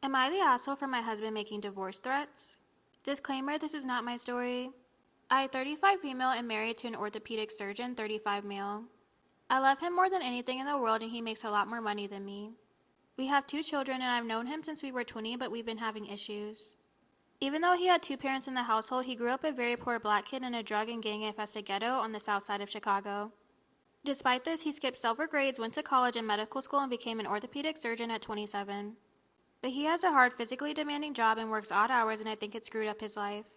Am I the asshole for my husband making divorce threats? Disclaimer, this is not my story. I, 35 female, am married to an orthopedic surgeon, 35 male. I love him more than anything in the world and he makes a lot more money than me. We have 2 children and I've known him since we were 20, but we've been having issues. Even though he had 2 parents in the household, he grew up a very poor black kid in a drug and gang-infested ghetto on the south side of Chicago. Despite this, he skipped silver grades, went to college and medical school, and became an orthopedic surgeon at 27. But he has a hard, physically demanding job and works odd hours, and I think it screwed up his life.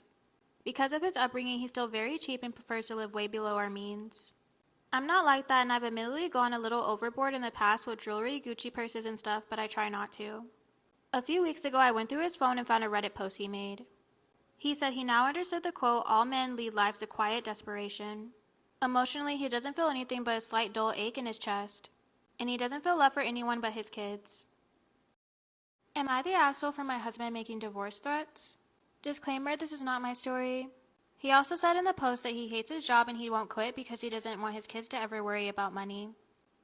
Because of his upbringing, he's still very cheap and prefers to live way below our means. I'm not like that, and I've admittedly gone a little overboard in the past with jewelry, Gucci purses, and stuff, but I try not to. A few weeks ago, I went through his phone and found a Reddit post he made. He said he now understood the quote, "All men lead lives of quiet desperation." Emotionally, he doesn't feel anything but a slight dull ache in his chest. And he doesn't feel love for anyone but his kids. Am I the asshole for my husband making divorce threats? Disclaimer, this is not my story. He also said in the post that he hates his job and he won't quit because he doesn't want his kids to ever worry about money.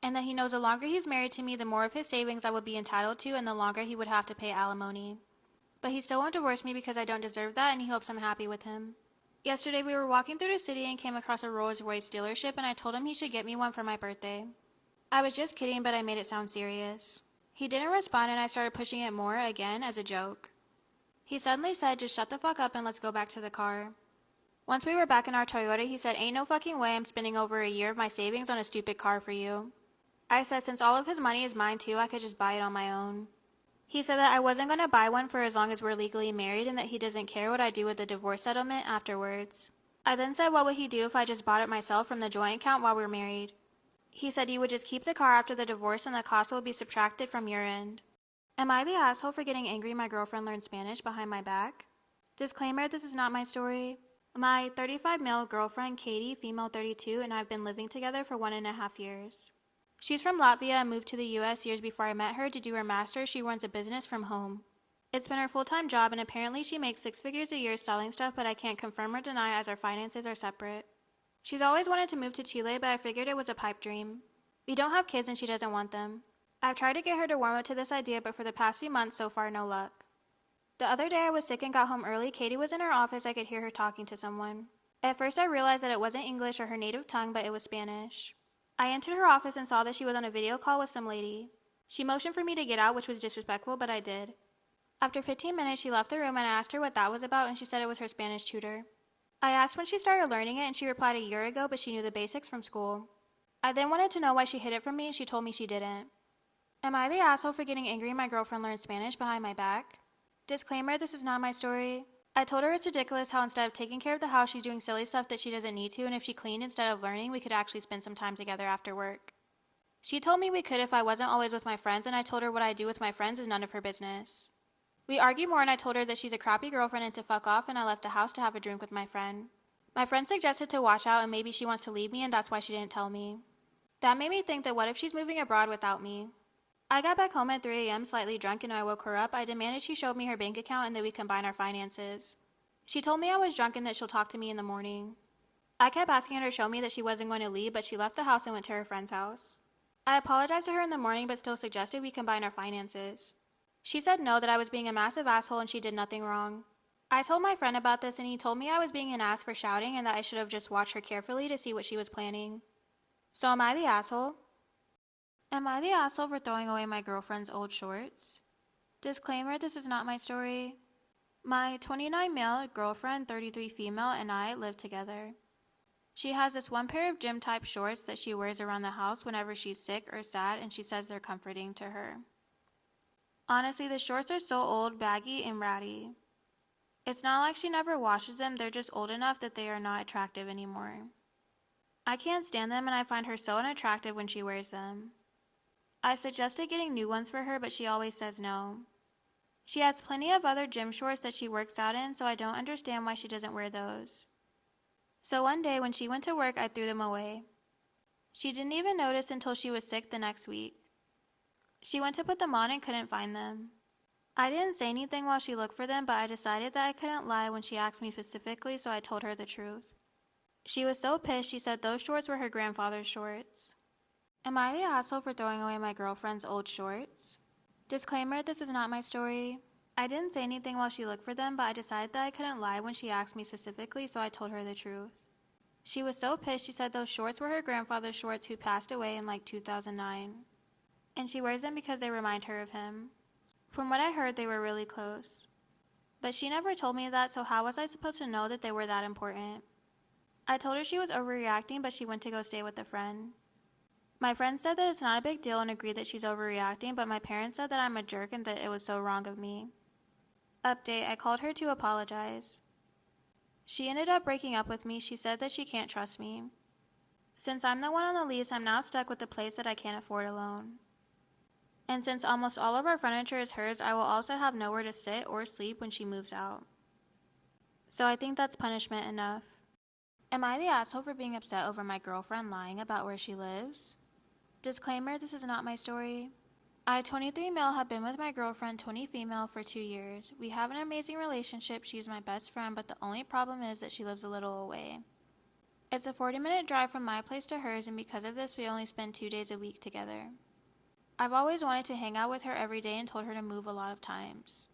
And that he knows the longer he's married to me, the more of his savings I would be entitled to and the longer he would have to pay alimony. But he still won't divorce me because I don't deserve that and he hopes I'm happy with him. Yesterday we were walking through the city and came across a Rolls Royce dealership and I told him he should get me one for my birthday. I was just kidding, but I made it sound serious. He didn't respond and I started pushing it more, again, as a joke. He suddenly said, "Just shut the fuck up and let's go back to the car." Once we were back in our Toyota, he said, "Ain't no fucking way I'm spending over a year of my savings on a stupid car for you." I said since all of his money is mine too, I could just buy it on my own. He said that I wasn't going to buy one for as long as we're legally married and that he doesn't care what I do with the divorce settlement afterwards. I then said what would he do if I just bought it myself from the joint account while we're married. He said you would just keep the car after the divorce and the cost will be subtracted from your end. Am I the asshole for getting angry my girlfriend learned Spanish behind my back? Disclaimer, this is not my story. My 35 male girlfriend, Katie, female 32, and I've been living together for 1.5 years. She's from Latvia and moved to the US years before I met her to do her master's. She runs a business from home. It's been her full-time job and apparently she makes 6 figures a year selling stuff, but I can't confirm or deny as our finances are separate. She's always wanted to move to Chile, but I figured it was a pipe dream. We don't have kids and she doesn't want them. I've tried to get her to warm up to this idea, but for the past few months, so far no luck. The other day I was sick and got home early. Katie was in her office. I could hear her talking to someone. At first I realized that it wasn't English or her native tongue, but it was Spanish. I entered her office and saw that she was on a video call with some lady. She motioned for me to get out, which was disrespectful, but I did. After 15 minutes, she left the room and I asked her what that was about, and she said it was her Spanish tutor. I asked when she started learning it, and she replied a year ago, but she knew the basics from school. I then wanted to know why she hid it from me, and she told me she didn't. Am I the asshole for getting angry my girlfriend learned Spanish behind my back? Disclaimer, this is not my story. I told her it's ridiculous how instead of taking care of the house, she's doing silly stuff that she doesn't need to, and if she cleaned instead of learning, we could actually spend some time together after work. She told me we could if I wasn't always with my friends, and I told her what I do with my friends is none of her business. We argued more and I told her that she's a crappy girlfriend and to fuck off, and I left the house to have a drink with my friend. My friend suggested to watch out and maybe she wants to leave me and that's why she didn't tell me. That made me think that what if she's moving abroad without me? I got back home at 3 a.m. slightly drunk and when I woke her up, I demanded she showed me her bank account and that we combine our finances. She told me I was drunk and that she'll talk to me in the morning. I kept asking her to show me that she wasn't going to leave, but she left the house and went to her friend's house. I apologized to her in the morning but still suggested we combine our finances. She said no, that I was being a massive asshole and she did nothing wrong. I told my friend about this and he told me I was being an ass for shouting and that I should have just watched her carefully to see what she was planning. So am I the asshole? Am I the asshole for throwing away my girlfriend's old shorts? Disclaimer, this is not my story. My 29 male girlfriend, 33 female, and I live together. She has this one pair of gym type shorts that she wears around the house whenever she's sick or sad, and she says they're comforting to her. Honestly, the shorts are so old, baggy, and ratty. It's not like she never washes them, they're just old enough that they are not attractive anymore. I can't stand them and I find her so unattractive when she wears them. I've suggested getting new ones for her, but she always says no. She has plenty of other gym shorts that she works out in, so I don't understand why she doesn't wear those. So one day when she went to work, I threw them away. She didn't even notice until she was sick the next week. She went to put them on and couldn't find them. I didn't say anything while she looked for them, but I decided that I couldn't lie when she asked me specifically, so I told her the truth. She was so pissed she said those shorts were her grandfather's shorts. Am I the asshole for throwing away my girlfriend's old shorts? Disclaimer, this is not my story. I didn't say anything while she looked for them, but I decided that I couldn't lie when she asked me specifically, so I told her the truth. She was so pissed. She said those shorts were her grandfather's shorts, who passed away in like 2009. And she wears them because they remind her of him. From what I heard, they were really close. But she never told me that, so how was I supposed to know that they were that important? I told her she was overreacting, but she went to go stay with a friend. My friend said that it's not a big deal and agreed that she's overreacting, but my parents said that I'm a jerk and that it was so wrong of me. Update, I called her to apologize. She ended up breaking up with me. She said that she can't trust me. Since I'm the one on the lease, I'm now stuck with the place that I can't afford alone. And since almost all of our furniture is hers, I will also have nowhere to sit or sleep when she moves out. So I think that's punishment enough. Am I the asshole for being upset over my girlfriend lying about where she lives? Disclaimer, this is not my story. I, 23 male, have been with my girlfriend, 20 female, for 2 years. We have an amazing relationship. She's my best friend, but the only problem is that she lives a little away. It's a 40-minute drive from my place to hers, and because of this, we only spend 2 days a week together. I've always wanted to hang out with her every day and told her to move a lot of times.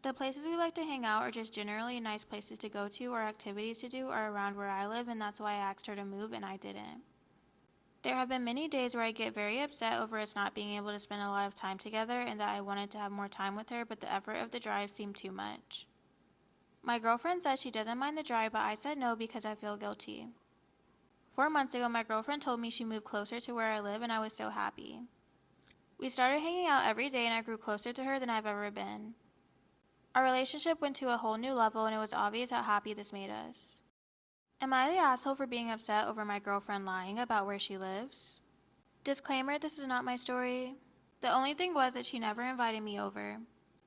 The places we like to hang out are just generally nice places to go to or activities to do are around where I live, and that's why I asked her to move and I didn't. There have been many days where I get very upset over us not being able to spend a lot of time together and that I wanted to have more time with her, but the effort of the drive seemed too much. My girlfriend says she doesn't mind the drive, but I said no because I feel guilty. 4 months ago, my girlfriend told me she moved closer to where I live and I was so happy. We started hanging out every day and I grew closer to her than I've ever been. Our relationship went to a whole new level and it was obvious how happy this made us. Am I the asshole for being upset over my girlfriend lying about where she lives? Disclaimer, this is not my story. The only thing was that she never invited me over.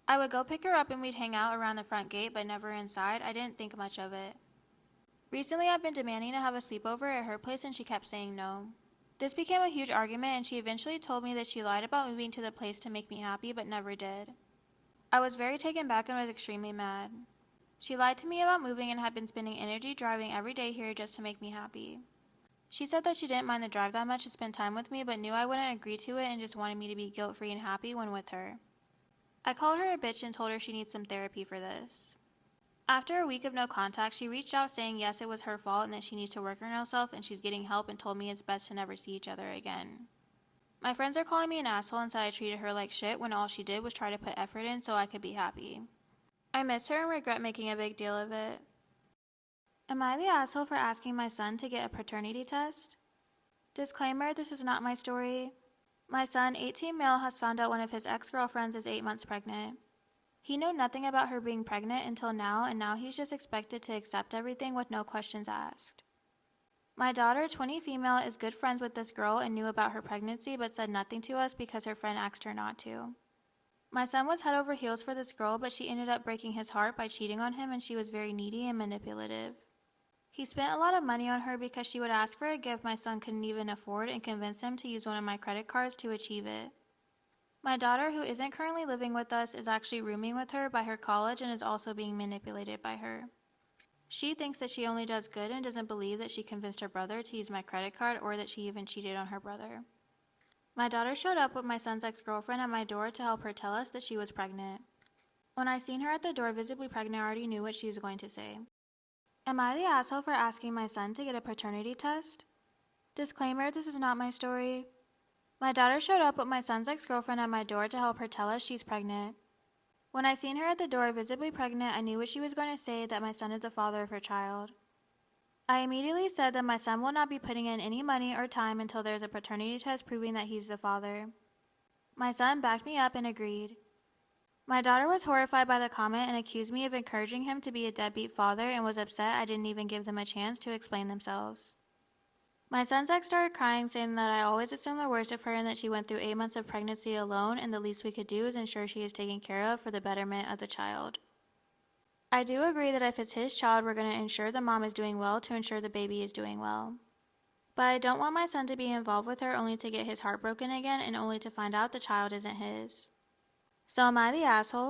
I would go pick her up and we'd hang out around the front gate, but never inside. I didn't think much of it. Recently, I've been demanding to have a sleepover at her place and she kept saying no. This became a huge argument and she eventually told me that she lied about moving to the place to make me happy, but never did. I was very taken back and was extremely mad. She lied to me about moving and had been spending energy driving every day here just to make me happy. She said that she didn't mind the drive that much to spend time with me, but knew I wouldn't agree to it and just wanted me to be guilt-free and happy when with her. I called her a bitch and told her she needs some therapy for this. After a week of no contact, she reached out saying yes, it was her fault and that she needs to work on herself and she's getting help and told me it's best to never see each other again. My friends are calling me an asshole and said I treated her like shit when all she did was try to put effort in so I could be happy. I miss her and regret making a big deal of it. Am I the asshole for asking my son to get a paternity test? Disclaimer, this is not my story. My son, 18 male, has found out one of his ex-girlfriends is 8 months pregnant. He knew nothing about her being pregnant until now, and now he's just expected to accept everything with no questions asked. My daughter, 20 female, is good friends with this girl and knew about her pregnancy but said nothing to us because her friend asked her not to. My son was head over heels for this girl, but she ended up breaking his heart by cheating on him and she was very needy and manipulative. He spent a lot of money on her because she would ask for a gift my son couldn't even afford and convince him to use one of my credit cards to achieve it. My daughter, who isn't currently living with us, is actually rooming with her by her college and is also being manipulated by her. She thinks that she only does good and doesn't believe that she convinced her brother to use my credit card or that she even cheated on her brother. My daughter showed up with my son's ex-girlfriend at my door to help her tell us that she was pregnant. When I seen her at the door visibly pregnant, I already knew what she was going to say. Am I the asshole for asking my son to get a paternity test? Disclaimer, this is not my story. My daughter showed up with my son's ex-girlfriend at my door to help her tell us she's pregnant. When I seen her at the door visibly pregnant, I knew what she was going to say, that my son is the father of her child. I immediately said that my son will not be putting in any money or time until there is a paternity test proving that he's the father. My son backed me up and agreed. My daughter was horrified by the comment and accused me of encouraging him to be a deadbeat father and was upset I didn't even give them a chance to explain themselves. My son's ex started crying, saying that I always assumed the worst of her and that she went through 8 months of pregnancy alone and the least we could do is ensure she is taken care of for the betterment of the child. I do agree that if it's his child, we're going to ensure the mom is doing well to ensure the baby is doing well. But I don't want my son to be involved with her only to get his heart broken again and only to find out the child isn't his. So am I the asshole?